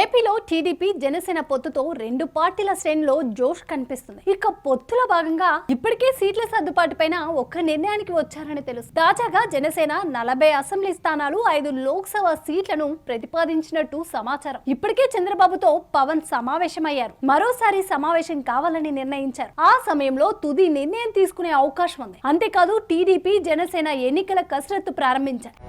ఏపీలో టీడీపీ జనసేన పొత్తుతో రెండు పార్టీల శ్రేణిలో జోష్ కనిపిస్తుంది. ఇక పొత్తుల భాగంగా ఇప్పటికే సీట్ల సర్దుబాటు పైన ఒక్క నిర్ణయానికి వచ్చారని తెలుసు. తాజాగా జనసేన 40 అసెంబ్లీ స్థానాలు 5 లోక్సభ సీట్లను ప్రతిపాదించినట్టు సమాచారం. ఇప్పటికే చంద్రబాబుతో పవన్ సమావేశమయ్యారు. మరోసారి సమావేశం కావాలని నిర్ణయించారు. ఆ సమయంలో తుది నిర్ణయం తీసుకునే అవకాశం ఉంది. అంతేకాదు టీడీపీ జనసేన ఎన్నికల కసరత్తు ప్రారంభించారు.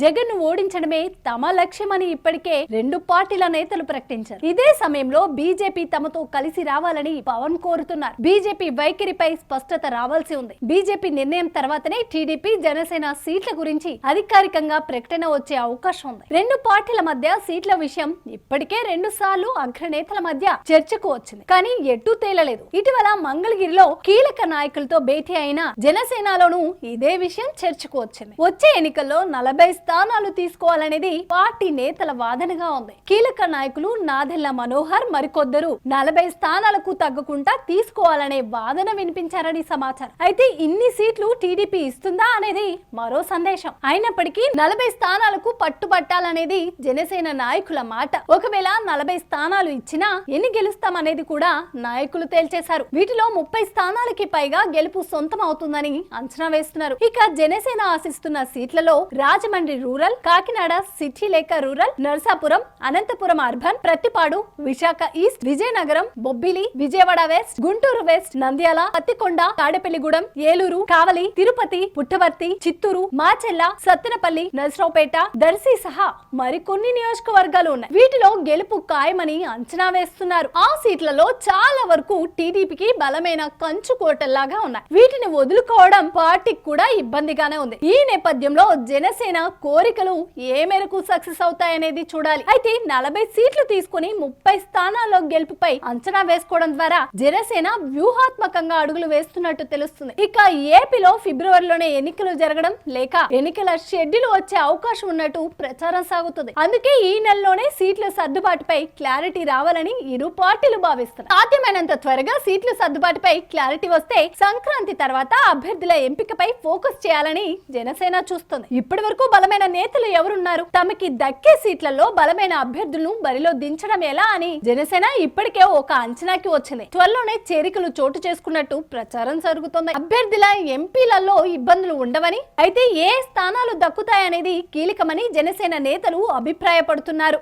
జగన్ ఓడించడమే తమ లక్ష్యమని ఇప్పటికే రెండు పార్టీల నేతలు ప్రకటించారు. ఇదే సమయంలో బీజేపీ తమతో కలిసి రావాలని పవన్ కోరుతున్నారు. బీజేపీ వైఖరిపై స్పష్టత రావాల్సి ఉంది. బీజేపీ నిర్ణయం తర్వాతనే టీడీపీ జనసేన సీట్ల గురించి అధికారికంగా ప్రకటన వచ్చే అవకాశం ఉంది. రెండు పార్టీల మధ్య సీట్ల విషయం ఇప్పటికే 2 సార్లు అగ్రనేతల మధ్య చర్చకు వచ్చింది, కానీ ఎట్టూ తేలలేదు. ఇటీవల మంగళగిరిలో కీలక నాయకులతో భేటీ అయిన జనసేనలోనూ ఇదే విషయం చర్చకు వచ్చింది. వచ్చే ఎన్నికల్లో 40 స్థానాలు తీసుకోవాలనేది పార్టీ నేతల వాదనగా ఉంది. కీలక నాయకులు నాదెళ్ల మనోహర్ మరికొద్దరు 40 స్థానాలకు తగ్గకుండా తీసుకోవాలనే వాదన వినిపించారని సమాచారం. అయితే ఇన్ని సీట్లు టీడీపీ ఇస్తుందా అనేది మరో సందేశం. అయినప్పటికీ 40 స్థానాలకు పట్టుబట్టాలనేది జనసేన నాయకుల మాట. ఒకవేళ 40 స్థానాలు ఇచ్చినా ఎన్ని గెలుస్తామనేది కూడా నాయకులు తేల్చేశారు. వీటిలో 30 స్థానాలకి పైగా గెలుపు సొంతం అవుతుందని అంచనా వేస్తున్నారు. ఇక జనసేన ఆశిస్తున్న సీట్లలో రాజమండ్రి రూరల్, కాకినాడ సిటీ లేక rural, Narasapuram, Anantapuram urban, Prathipadu, Visakha east, Vizianagaram, Bobbili, Vijayawada west, Guntur west, Nandyal, Pattikonda, Tadepalligudem, Eluru, Kavali, Tirupati, Puttaparthi, Chittoor, Macherla, Sattenapalli, Narasaraopet, Darsi సహా మరికొన్ని నియోజకవర్గాలు ఉన్నాయి. వీటిలో గెలుపు ఖాయమని అంచనా వేస్తున్నారు. ఆ సీట్లలో చాలా వరకు టీడీపీకి బలమైన కంచు కోటల్లాగా ఉన్నాయి. వీటిని వదులుకోవడం పార్టీకి కూడా ఇబ్బందిగానే ఉంది. ఈ నేపథ్యంలో జనసేన కోరికలు ఏ మేరకు సక్సెస్ అవుతాయనేది చూడాలి. అయితే 40 సీట్లు తీసుకుని 30 స్థానాల్లో గెలుపుపై అంచనా వేసుకోవడం ద్వారా జనసేన వ్యూహాత్మకంగా అడుగులు వేస్తున్నట్టు తెలుస్తుంది. ఇక ఏపీలో ఫిబ్రవరిలోనే ఎన్నికలు జరగడం లేక ఎన్నికల షెడ్యూల్ వచ్చే అవకాశం ఉన్నట్టు ప్రచారం సాగుతుంది. అందుకే ఈ నెలలోనే సీట్ల సర్దుబాటుపై క్లారిటీ రావాలని ఇరు పార్టీలు భావిస్తున్నారు. సాధ్యమైనంత త్వరగా సీట్ల సర్దుబాటుపై క్లారిటీ వస్తే సంక్రాంతి తర్వాత అభ్యర్థుల ఎంపికపై ఫోకస్ చేయాలని జనసేన చూస్తుంది. ఇప్పటి వరకు బలమైన నేతలు ఎవరున్నారు? తమకి దక్కే సీట్లలో బలమైన అభ్యర్థులను బరిలో దించడం ఎలా అని జనసేన ఇప్పటికే ఒక అంచనాకి వచ్చింది. త్వరలోనే చేరికలు చోటు చేసుకున్నట్టు ప్రచారం జరుగుతోంది. అభ్యర్థుల ఎంపీలలో ఇబ్బందులు ఉండవని, అయితే ఏ స్థానాలు దక్కుతాయనేది కీలకమని జనసేన నేతలు అభిప్రాయపడుతున్నారు.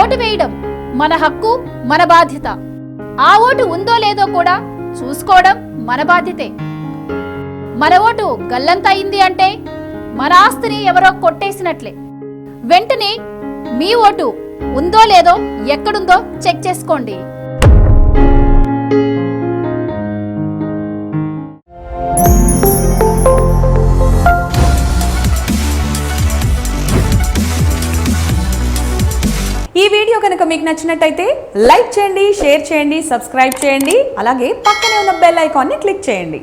ఓటు వేయడం మన హక్కు, మన బాధ్యత. ఆ ఓటు ఉందో లేదో కూడా చూసుకోవడం మన బాధ్యతే. మన ఓటు గల్లంత అయింది అంటే మన ఆస్తిని ఎవరో కొట్టేసినట్లే. వెంటనే మీ ఓటు ఉందో లేదో ఎక్కడుందో చెక్ చేసుకోండి. ఈ వీడియో కనుక మీకు నచ్చినట్టయితే లైక్ చేయండి, షేర్ చేయండి, సబ్స్క్రైబ్ చేయండి. అలాగే పక్కనే ఉన్న బెల్ ఐకాన్ని క్లిక్ చేయండి.